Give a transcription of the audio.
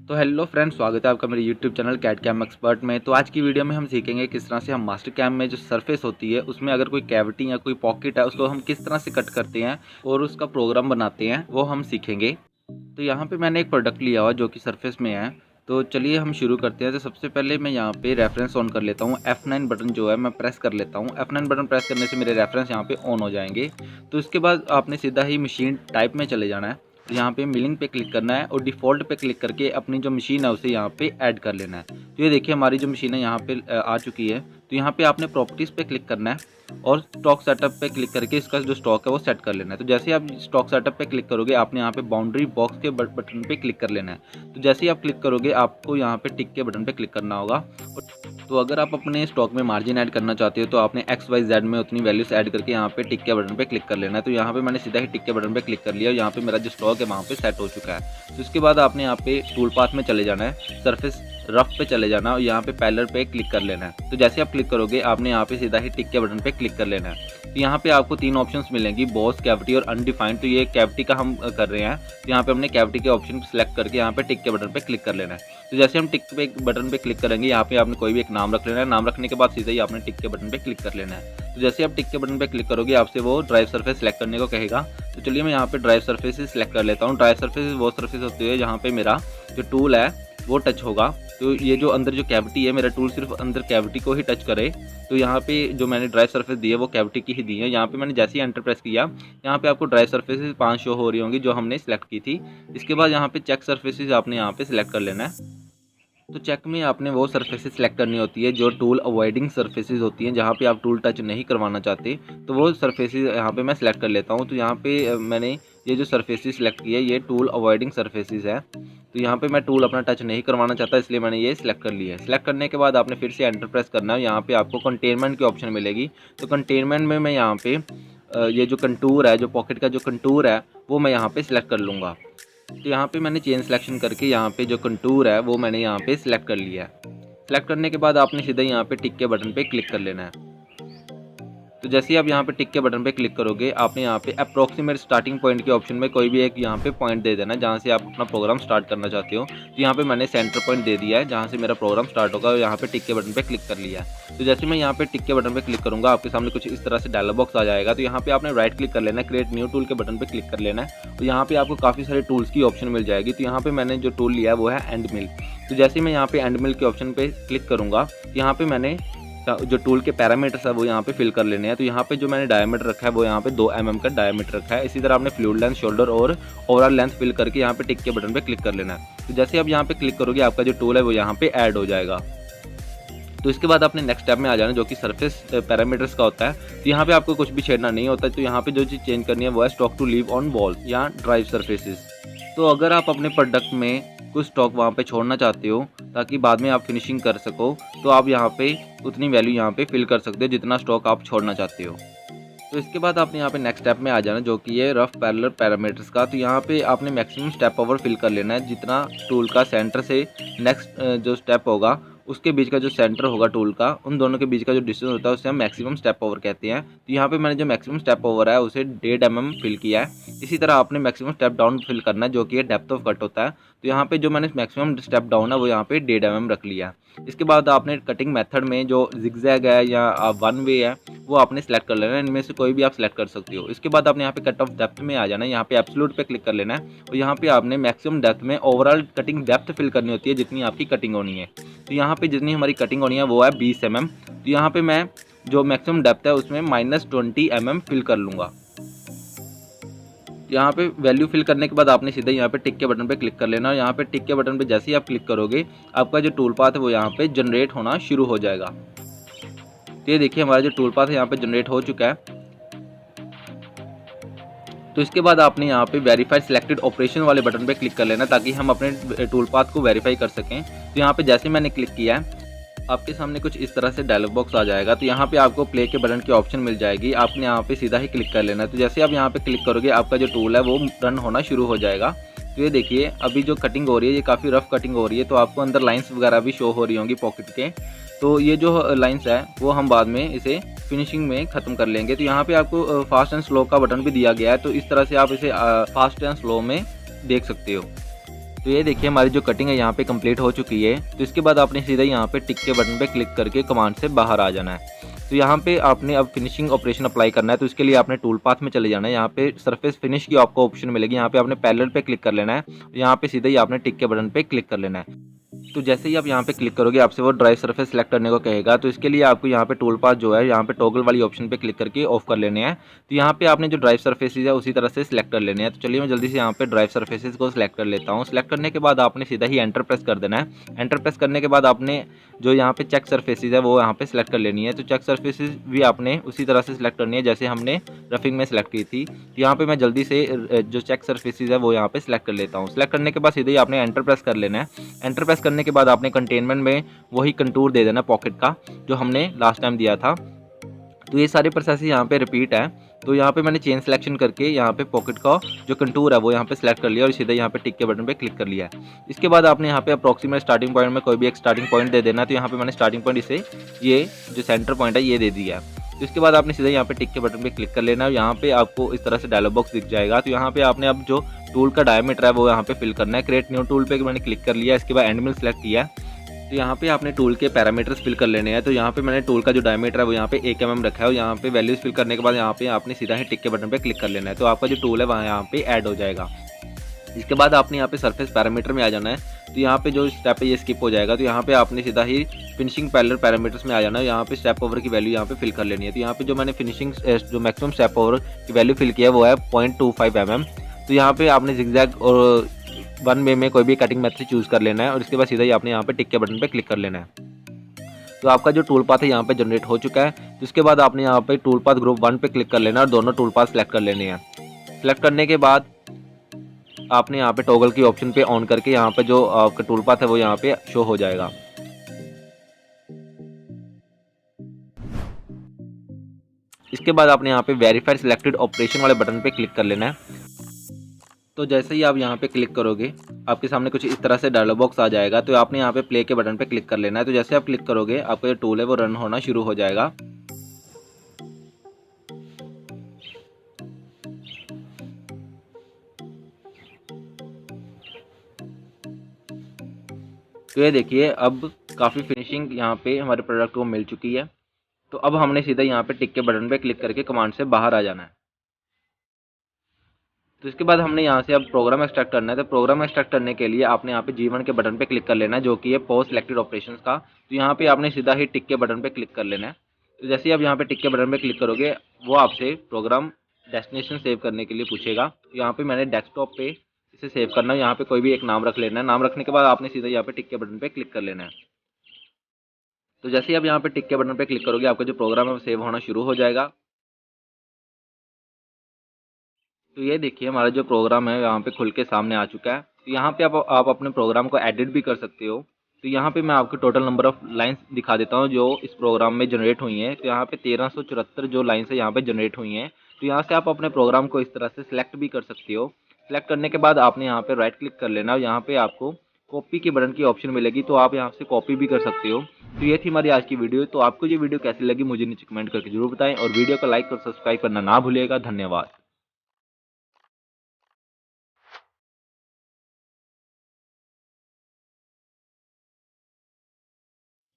तो hello friends, स्वागत है आपका मेरे YouTube channel CAD CAM expert में। तो आज की वीडियो में हम सीखेंगे किस तरह से हम मास्टर कैम में जो सरफेस होती है उसमें अगर कोई कैविटी या कोई पॉकेट है उसको हम किस तरह से कट करते हैं और उसका प्रोग्राम बनाते हैं, वो हम सीखेंगे। तो यहाँ पे मैंने एक प्रोडक्ट लिया हुआ जो कि सरफेस में है। तो चलिए हम शुरू करते हैं। तो सबसे पहले मैं यहाँ पे रेफरेंस ऑन कर लेता हूँ। F9 बटन जो है मैं प्रेस कर लेता हूँ। F9 बटन प्रेस करने से मेरे रेफरेंस यहाँ पे ऑन हो जाएंगे। तो इसके बाद आपने सीधा ही मशीन टाइप में चले जाना है। तो यहाँ पे मिलिंग पे क्लिक करना है और डिफ़ॉल्ट पे क्लिक करके अपनी जो मशीन है उसे यहाँ पे ऐड कर लेना है। तो ये देखिए हमारी जो मशीन है यहाँ पे आ चुकी है। तो यहाँ पे आपने प्रॉपर्टीज़ पे क्लिक करना है और स्टॉक सेटअप पे क्लिक करके इसका जो स्टॉक है वो सेट कर लेना है। तो जैसे ही आप स्टॉक सेटअप पे क्लिक करोगे आपने यहाँ पे बाउंड्री बॉक्स के बटन पे क्लिक कर लेना है। तो जैसे ही आप क्लिक करोगे आपको यहाँ पे टिक के बटन पे क्लिक करना होगा। तो अगर आप अपने स्टॉक में मार्जिन ऐड करना चाहते हो तो आपने XYZ में उतनी वैल्यूज ऐड करके यहाँ पे टिक के बटन पे क्लिक कर लेना है। तो यहाँ पे मैंने सीधा ही टिक के बटन पे क्लिक कर लिया और यहाँ पे मेरा जो स्टॉक है वहाँ पे सेट हो चुका है। तो इसके बाद आपने यहाँ पे टूल पाथ में चले जाना है, सरफेस रफ पे चले जाना और यहाँ पे पैरेलल पे क्लिक कर लेना है। तो जैसे आप क्लिक करोगे आपने यहाँ पे सीधा ही टिक के बटन पे क्लिक कर लेना है। तो यहाँ पे आपको तीन ऑप्शंस मिलेंगी, बॉस, कैविटी और अनडिफाइंड। तो ये कैविटी का हम कर रहे हैं, तो यहाँ पे हमने कैविटी के ऑप्शन सेलेक्ट करके यहाँ पे टिक के बटन पे क्लिक कर लेना है। तो जैसे हम टिक पे बटन पे क्लिक करेंगे यहाँ पे आपने कोई भी एक नाम रख लेना है। नाम रखने के बाद सीधा ही आपने टिक के बटन पे क्लिक कर लेना है। तो जैसे आप टिक के बटन पे क्लिक करोगे आपसे वो ड्राइव सरफेस सेलेक्ट करने को कहेगा। तो चलिए मैं यहाँ पे ड्राइव सरफेस सेलेक्ट कर लेता हूँ। ड्राइव सरफेस वो सरफेस होती है जहाँ पे मेरा जो टूल है वो टच होगा। तो ये जो अंदर जो कैविटी है मेरा टूल सिर्फ अंदर कैविटी को ही टच करे। तो यहाँ पे जो मैंने ड्राइव सरफेस दी है वो कैविटी की ही दी है। यहाँ पे मैंने जैसे ही एंटर प्रेस किया यहाँ पे आपको ड्राइव सरफेसेस 5 शो हो रही होंगी जो हमने सेलेक्ट की थी। इसके बाद यहाँ पे चेक सरफेसेस आपने यहाँ पे सिलेक्ट कर लेना है। तो चेक में आपने वो सरफेसेस सेलेक्ट करनी होती है जो टूल अवॉइडिंग सरफेसेस होती हैं, जहाँ पे आप टूल टच नहीं करवाना चाहते। तो वो सरफेसेस यहाँ पे मैं सिलेक्ट कर लेता हूँ। तो यहाँ पे मैंने ये जो सरफेसेस सिलेक्ट की है ये टूल अवॉइडिंग सरफेसेस है। तो यहाँ पे मैं टूल अपना टच नहीं करवाना चाहता इसलिए मैंने ये सिलेक्ट कर लिया है। सिलेक्ट करने के बाद आपने फिर से एंटर प्रेस करना है। यहाँ पे आपको कंटेनमेंट की ऑप्शन मिलेगी। तो कंटेनमेंट में मैं यहाँ पे ये जो कंटूर है, जो पॉकेट का जो कंटूर है वो मैं यहाँ पे सिलेक्ट कर लूँगा। तो यहाँ पे मैंने चेन सिलेक्शन करके यहाँ पे जो कंटूर है वो मैंने यहाँ पे सिलेक्ट कर लिया है। सिलेक्ट करने के बाद आपने सीधा यहाँ पे टिक के बटन पे क्लिक कर लेना है। तो जैसे ही आप यहाँ पे टिक के बटन पे क्लिक करोगे आपने यहाँ पे अप्रॉक्सीमेट स्टार्टिंग पॉइंट के ऑप्शन में कोई भी एक यहाँ पे पॉइंट दे देना जहाँ से आप अपना प्रोग्राम स्टार्ट करना चाहते हो। तो यहाँ पे मैंने सेंटर पॉइंट दे दिया है जहाँ से मेरा प्रोग्राम स्टार्ट होगा और यहाँ पे टिक के बटन पे क्लिक कर लिया है। तो जैसे मैं यहाँ पे टिक के बटन पे क्लिक करूँगा आपके सामने कुछ इस तरह से डायलॉग बॉक्स आ जाएगा। तो यहाँ पे आपने राइट क्लिक कर लेना है, क्रिएट न्यू टूल के बटन पे क्लिक कर लेना है। तो यहाँ पे आपको काफ़ी सारे टूल्स की ऑप्शन मिल जाएगी। तो यहाँ पे मैंने जो टूल लिया है वो है एंड मिल। तो जैसे मैं यहाँ पे एंड मिल के ऑप्शन पे क्लिक करूँगा यहाँ पे मैंने जो टूल के पैरामीटर्स है वो यहाँ पे फिल कर लेने हैं। तो यहाँ पे जो मैंने डायमीटर रखा है वो यहाँ पे 2 mm का डायमीटर रखा है। इसी तरह आपने फ्लूइड लेंथ, शोल्डर और ओवरऑल लेंथ फिल करके यहाँ पे टिक के बटन पे क्लिक कर लेना है। तो जैसे आप यहाँ पे क्लिक करोगे आपका जो टूल है वो यहाँ पे ऐड हो जाएगा। तो इसके बाद आपने नेक्स्ट स्टेप में आ जाना जो कि सरफेस पैरामीटर्स का होता है। तो यहाँ पे आपको कुछ भी छेड़ना नहीं होता। तो यहाँ पे जो चीज़ चेंज करनी है वो है stock to leave on wall या ड्राइव सरफेसेस। तो अगर आप अपने प्रोडक्ट में कुछ स्टॉक वहाँ पे छोड़ना चाहते हो ताकि बाद में आप फिनिशिंग कर सको तो आप यहाँ पे उतनी वैल्यू यहाँ पे फिल कर सकते हो जितना स्टॉक आप छोड़ना चाहते हो। तो इसके बाद आपने यहाँ पे नेक्स्ट स्टेप में आ जाना जो कि ये रफ पैरेलल पैरामीटर्स का। तो यहाँ पे आपने मैक्सिमम स्टेप ओवर फिल कर लेना है। जितना टूल का सेंटर से नेक्स्ट जो स्टेप होगा उसके बीच का जो सेंटर होगा टूल का, उन दोनों के बीच का जो डिस्टेंस होता है उसे हम मैक्सिमम स्टेप ओवर कहते हैं। तो यहाँ पे मैंने जो मैक्सिमम स्टेप ओवर है उसे 1.5 mm फिल किया है। इसी तरह आपने मैक्सिमम स्टेप डाउन फिल करना है जो कि डेप्थ ऑफ कट होता है। तो यहाँ पे जो मैंने मैक्सिमम स्टेप डाउन है वो यहाँ पे 1.5 mm रख लिया है। इसके बाद आपने कटिंग मेथड में जो जिगजैग है या वन वे है वो आपने सेलेक्ट कर लेना है। इनमें से कोई भी आप सेलेक्ट कर सकते हो। इसके बाद आपने यहाँ पे कट ऑफ डेप्थ में आ जाना है। यहाँ पे एब्सोल्यूट पे क्लिक कर लेना है और यहाँ पे आपने मैक्सिमम डेप्थ में ओवरऑल कटिंग डेप्थ फिल करनी होती है जितनी आपकी कटिंग होनी है। तो यहाँ पे जितनी हमारी कटिंग होनी है वो है 20 mm। तो यहाँ पे मैं जो मैक्सिमम डेप्थ है उसमें -20 mm फिल कर लूँगा। यहाँ पे वैल्यू फिल करने के बाद आपने सीधा यहाँ पे टिक के बटन पे क्लिक कर लेना और यहाँ पे टिक के बटन पे जैसे ही आप क्लिक करोगे आपका जो टूल पाथ है वो यहाँ पे जनरेट होना शुरू हो जाएगा। तो ये देखिए हमारा जो टूल पाथ है यहाँ पे जनरेट हो चुका है। तो इसके बाद आपने यहाँ पे वेरीफाई सिलेक्टेड ऑपरेशन वाले बटन पे क्लिक कर लेना ताकि हम अपने टूल पाथ को वेरीफाई कर सकें। तो यहाँ पे जैसे मैंने क्लिक किया है आपके सामने कुछ इस तरह से डायलॉग बॉक्स आ जाएगा। तो यहाँ पे आपको प्ले के बटन की ऑप्शन मिल जाएगी। आपने यहाँ पे सीधा ही क्लिक कर लेना है। तो जैसे आप यहाँ पे क्लिक करोगे आपका जो टूल है वो रन होना शुरू हो जाएगा। तो ये देखिए अभी जो कटिंग हो रही है ये काफ़ी रफ कटिंग हो रही है। तो आपको अंदर लाइंस वगैरह भी शो हो रही होंगी पॉकेट के। तो ये जो लाइंस है वो हम बाद में इसे फिनिशिंग में ख़त्म कर लेंगे। तो यहाँ पे आपको फास्ट एंड स्लो का बटन भी दिया गया है। तो इस तरह से आप इसे फास्ट एंड स्लो में देख सकते हो। तो ये देखिए हमारी जो कटिंग है यहाँ पे कंप्लीट हो चुकी है। तो इसके बाद आपने सीधा यहाँ पे टिक के बटन पे क्लिक करके कमांड से बाहर आ जाना है। तो यहाँ पे आपने अब फिनिशिंग ऑपरेशन अप्लाई करना है। तो इसके लिए आपने टूल पाथ में चले जाना है। यहाँ पे सरफेस फिनिश की आपको ऑप्शन मिलेगी, यहाँ पे आपने पैरेलल पे क्लिक कर लेना है। यहाँ पे सीधा ही आपने टिक के बटन पे क्लिक कर लेना है। तो जैसे ही आप यहाँ पे क्लिक करोगे आपसे वो ड्राइव सरफेस सेलेक्ट करने को कहेगा। तो इसके लिए आपको यहाँ पे टूल पाथ जो है यहाँ पे टॉगल वाली ऑप्शन पे क्लिक करके ऑफ कर लेने हैं। तो यहाँ पे आपने जो ड्राइव सरफेसेज है उसी तरह से सिलेक्ट कर लेने हैं। तो चलिए मैं जल्दी से यहाँ पे ड्राइव सरफेसेज को सिलेक्ट कर लेता हूँ। सिलेक्ट करने के बाद आपने सीधा ही एंटर प्रेस कर देना है। एंटर प्रेस करने के बाद आपने जो यहाँ पे चेक सरफेसेज है वो यहाँ पे सिलेक्ट कर लेनी है। तो चेक सरफेसेज भी आपने उसी तरह से सिलेक्ट करनी है जैसे हमने रफिंग में सिलेक्ट की थी। तो यहाँ पे मैं जल्दी से जो चेक सरफेसेज है वो यहाँ पे सिलेक्ट कर लेता हूँ। सिलेक्ट करने के बाद सीधे ही आपने एंटर प्रेस कर लेना है। एंटर प्रेस करने के बाद आपने कंटेनमेंट में वही कंटूर दे देना पॉकेट का जो हमने लास्ट टाइम दिया था। तो ये सारे प्रोसेस यहाँ पे रिपीट है। तो यहाँ पे मैंने चेन सिलेक्शन करके यहाँ पे पॉकेट का जो कंटूर है वो यहाँ पे सिलेक्ट कर लिया और सीधा यहाँ पे टिक के बटन पे क्लिक कर लिया है। इसके बाद आपने यहाँ पे अप्रॉक्सीमेट स्टार्टिंग पॉइंट में कोई भी एक स्टार्टिंग पॉइंट दे देना है। तो यहाँ पे मैंने स्टार्टिंग पॉइंट इसे ये जो सेंटर पॉइंट है ये दे दिया है। तो इसके बाद आपने सीधा यहाँ पे टिक के बटन पे क्लिक कर लेना है और यहाँ पे आपको इस तरह से डायलॉग बॉक्स दिख जाएगा। तो यहाँ पे आपने अब जो टूल का डायमीटर है वो यहाँ पे फिल करना है। क्रिएट न्यू टूल पे मैंने क्लिक कर लिया। इसके बाद एंड मिल सेलेक्ट किया है। तो यहाँ पे आपने टूल के पैरामीटर्स फिल कर लेने हैं। तो यहाँ पे मैंने टूल का जो डायमीटर है वो यहाँ पे 1 mm रखा है और यहाँ पे वैल्यूज फिल करने के बाद यहाँ पे आपने सीधा ही टिक के बटन पे क्लिक कर लेना है। तो आपका जो टूल है वहाँ यहाँ पे ऐड हो जाएगा। इसके बाद आपने यहाँ पे सरफेस पैरामीटर में आ जाना है। तो यहाँ पे जो स्टेप है ये स्किप हो जाएगा। तो यहाँ पे आपने सीधा ही फिनिशिंग पैरेलल पैरामीटर्स में आ जाना है। यहाँ पे स्टेप ओवर की वैल्यू यहाँ पे फिल कर लेनी है। तो यहाँ पे जो मैंने फिनिशिंग जो मैक्सिमम स्टेप ओवर की वैल्यू फिल किया है वो है 0.25 mm। तो यहाँ पे आपने जिगजैग और 1 वे में कोई भी कटिंग मेथड चूज़ कर लेना है और इसके बाद सीधा ही आपने यहाँ पे टिक के बटन पे क्लिक कर लेना है। तो आपका जो टूल पाथ है यहाँ पे जनरेट हो चुका है। तो इसके बाद आपने यहाँ पे टूल पाथ ग्रुप 1 पे क्लिक कर लेना है और दोनों टूल पाथ सेलेक्ट कर लेने हैं। सेलेक्ट करने के बाद आपने यहाँ पे टॉगल की ऑप्शन पे ऑन करके यहाँ पे जो आपका टूल पाथ है वो यहाँ पे शो हो जाएगा। इसके बाद आपने यहाँ पे वेरीफाइड सिलेक्टेड ऑपरेशन वाले बटन पे क्लिक कर लेना है। तो जैसे ही आप यहाँ पे क्लिक करोगे आपके सामने कुछ इस तरह से डायलॉग बॉक्स आ जाएगा। तो आपने यहाँ पे प्ले के बटन पे क्लिक कर लेना है। तो जैसे आप क्लिक करोगे आपका जो टूल है वो रन होना शुरू हो जाएगा। तो ये देखिए अब काफ़ी फिनिशिंग यहाँ पे हमारे प्रोडक्ट को मिल चुकी है। तो अब हमने सीधा यहाँ पे टिक के बटन पे क्लिक करके कमांड से बाहर आ जाना है। तो इसके बाद हमने यहाँ से अब प्रोग्राम एक्सट्रैक्ट करना है। तो प्रोग्राम एक्सट्रैक्ट करने के लिए आपने यहाँ पे G1 के बटन पे क्लिक कर लेना है जो कि है पोस्ट सिलेक्टेड ऑपरेशंस का। तो यहाँ पे आपने सीधा ही टिक के बटन पे क्लिक कर लेना है। तो जैसे ही आप यहाँ पे टिक के बटन पे क्लिक करोगे वो आपसे प्रोग्राम डेस्टिनेशन सेव करने के लिए पूछेगा। तो यहाँ पे मैंने डेस्कटॉप पे इसे सेव करना है। यहाँ पे कोई भी एक नाम रख लेना है। नाम रखने के बाद आपने सीधा यहाँ पे टिक के बटन पे क्लिक कर लेना है। तो जैसे ही आप यहाँ पे टिक के बटन पे क्लिक करोगे आपका जो प्रोग्राम है वो सेव होना शुरू हो जाएगा। तो ये देखिए हमारा जो प्रोग्राम है यहाँ पे खुल के सामने आ चुका है। तो यहाँ पे आप अपने प्रोग्राम को एडिट भी कर सकते हो। तो यहाँ पे मैं आपको टोटल नंबर ऑफ लाइंस दिखा देता हूँ जो इस प्रोग्राम में जनरेट हुई हैं। तो यहाँ पे 1374 जो लाइंस है यहाँ पे जनरेट हुई हैं। तो यहाँ से आप अपने प्रोग्राम को इस तरह से सिलेक्ट भी कर सकते हो। सिलेक्ट करने के बाद आपने यहाँ पे राइट क्लिक कर लेना और यहाँ पे आपको कॉपी के बटन की ऑप्शन मिलेगी। तो आप यहाँ से कॉपी भी कर सकते हो। तो ये थी हमारी आज की वीडियो। तो आपको ये वीडियो कैसी लगी मुझे नीचे कमेंट करके जरूर बताएं और वीडियो को लाइक और सब्सक्राइब करना ना भूलिएगा। धन्यवाद।